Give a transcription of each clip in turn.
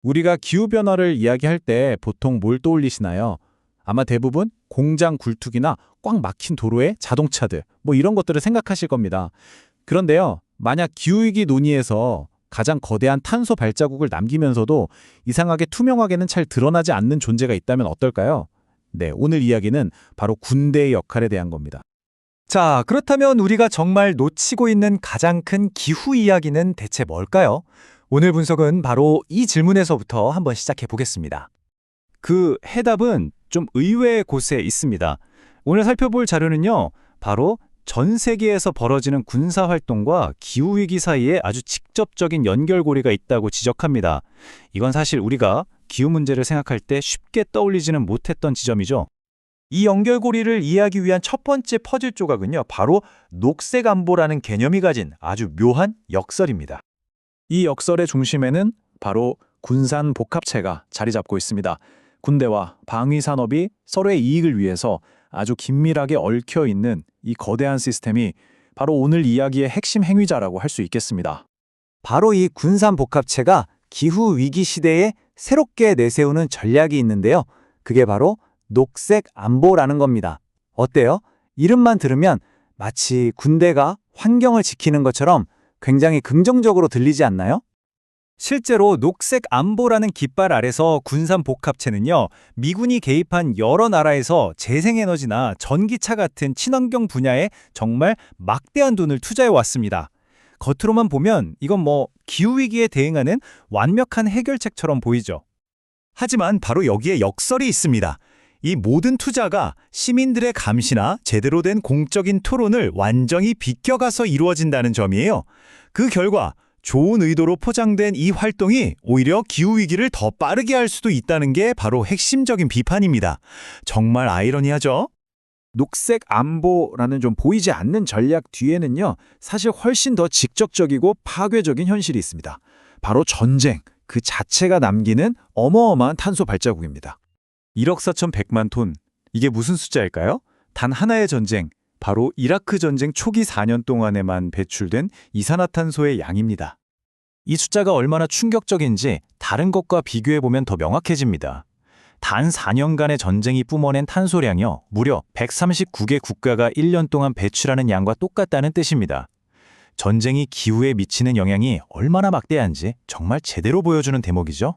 우리가 기후변화를 이야기할 때 보통 뭘 떠올리시나요? 아마 대부분 공장 굴뚝이나 꽉 막힌 도로의 자동차들, 이런 것들을 생각하실 겁니다. 그런데요, 만약 기후위기 논의에서 가장 거대한 탄소 발자국을 남기면서도 이상하게 투명하게는 잘 드러나지 않는 존재가 있다면 어떨까요? 네, 오늘 이야기는 바로 군대의 역할에 대한 겁니다. 자, 그렇다면 우리가 정말 놓치고 있는 가장 큰 기후 이야기는 대체 뭘까요? 오늘 분석은 바로 이 질문에서부터 한번 시작해 보겠습니다. 그 해답은 좀 의외의 곳에 있습니다. 오늘 살펴볼 자료는요, 바로 전 세계에서 벌어지는 군사활동과 기후위기 사이에 아주 직접적인 연결고리가 있다고 지적합니다. 이건 사실 우리가 기후 문제를 생각할 때 쉽게 떠올리지는 못했던 지점이죠. 이 연결고리를 이해하기 위한 첫 번째 퍼즐 조각은요, 바로 녹색 안보라는 개념이 가진 아주 묘한 역설입니다. 이 역설의 중심에는 바로 군산 복합체가 자리 잡고 있습니다. 군대와 방위 산업이 서로의 이익을 위해서 아주 긴밀하게 얽혀 있는 이 거대한 시스템이 바로 오늘 이야기의 핵심 행위자라고 할 수 있겠습니다. 바로 이 군산 복합체가 기후 위기 시대에 새롭게 내세우는 전략이 있는데요. 그게 바로 녹색 안보라는 겁니다. 어때요? 이름만 들으면 마치 군대가 환경을 지키는 것처럼 굉장히 긍정적으로 들리지 않나요? 실제로 녹색 안보라는 깃발 아래서 군산 복합체는요, 미군이 개입한 여러 나라에서 재생에너지나 전기차 같은 친환경 분야에 정말 막대한 돈을 투자해 왔습니다. 겉으로만 보면 이건 기후위기에 대응하는 완벽한 해결책처럼 보이죠. 하지만 바로 여기에 역설이 있습니다. 이 모든 투자가 시민들의 감시나 제대로 된 공적인 토론을 완전히 비껴가서 이루어진다는 점이에요. 그 결과 좋은 의도로 포장된 이 활동이 오히려 기후위기를 더 빠르게 할 수도 있다는 게 바로 핵심적인 비판입니다. 정말 아이러니하죠? 녹색 안보라는 좀 보이지 않는 전략 뒤에는요, 사실 훨씬 더 직접적이고 파괴적인 현실이 있습니다. 바로 전쟁, 그 자체가 남기는 어마어마한 탄소 발자국입니다. 1억 4,100만 톤. 이게 무슨 숫자일까요? 단 하나의 전쟁, 바로 이라크 전쟁 초기 4년 동안에만 배출된 이산화탄소의 양입니다. 이 숫자가 얼마나 충격적인지 다른 것과 비교해보면 더 명확해집니다. 단 4년간의 전쟁이 뿜어낸 탄소량이요, 무려 139개 국가가 1년 동안 배출하는 양과 똑같다는 뜻입니다. 전쟁이 기후에 미치는 영향이 얼마나 막대한지 정말 제대로 보여주는 대목이죠.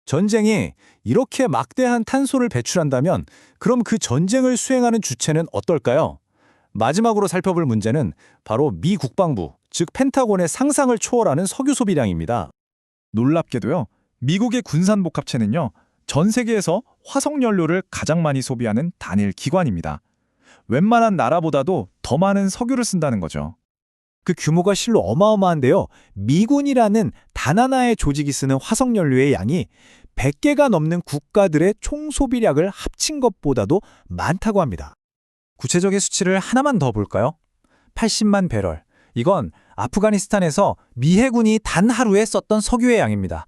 전쟁이 이렇게 막대한 탄소를 배출한다면 그럼 그 전쟁을 수행하는 주체는 어떨까요? 마지막으로 살펴볼 문제는 바로 미 국방부, 즉 펜타곤의 상상을 초월하는 석유 소비량입니다. 놀랍게도요, 미국의 군산복합체는요, 전 세계에서 화석연료를 가장 많이 소비하는 단일 기관입니다. 웬만한 나라보다도 더 많은 석유를 쓴다는 거죠. 그 규모가 실로 어마어마한데요. 미군이라는 단 하나의 조직이 쓰는 화석연료의 양이 100개가 넘는 국가들의 총 소비량을 합친 것보다도 많다고 합니다. 구체적인 수치를 하나만 더 볼까요? 80만 배럴. 이건 아프가니스탄에서 미 해군이 단 하루에 썼던 석유의 양입니다.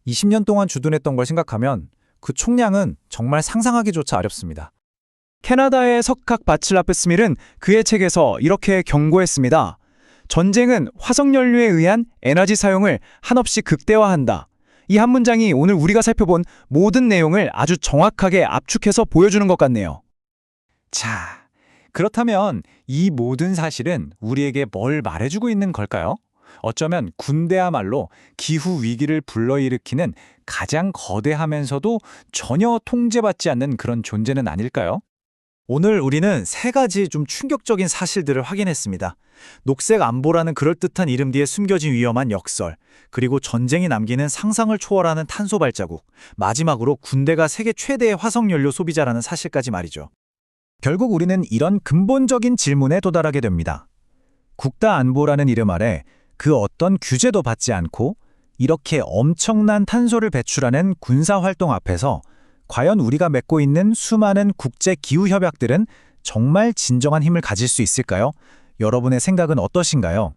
20년 동안 주둔했던 걸 생각하면 그 총량은 정말 상상하기조차 어렵습니다. 캐나다의 석학 바칠라프 스밀은 그의 책에서 이렇게 경고했습니다. 전쟁은 화석연료에 의한 에너지 사용을 한없이 극대화한다. 이 한 문장이 오늘 우리가 살펴본 모든 내용을 아주 정확하게 압축해서 보여주는 것 같네요. 자, 그렇다면 이 모든 사실은 우리에게 뭘 말해주고 있는 걸까요? 어쩌면 군대야말로 기후 위기를 불러일으키는 가장 거대하면서도 전혀 통제받지 않는 그런 존재는 아닐까요? 오늘 우리는 세 가지 좀 충격적인 사실들을 확인했습니다. 녹색 안보라는 그럴듯한 이름 뒤에 숨겨진 위험한 역설, 그리고 전쟁이 남기는 상상을 초월하는 탄소 발자국, 마지막으로 군대가 세계 최대의 화석연료 소비자라는 사실까지 말이죠. 결국 우리는 이런 근본적인 질문에 도달하게 됩니다. 국가안보라는 이름 아래 그 어떤 규제도 받지 않고 이렇게 엄청난 탄소를 배출하는 군사활동 앞에서 과연 우리가 맺고 있는 수많은 국제 기후협약들은 정말 진정한 힘을 가질 수 있을까요? 여러분의 생각은 어떠신가요?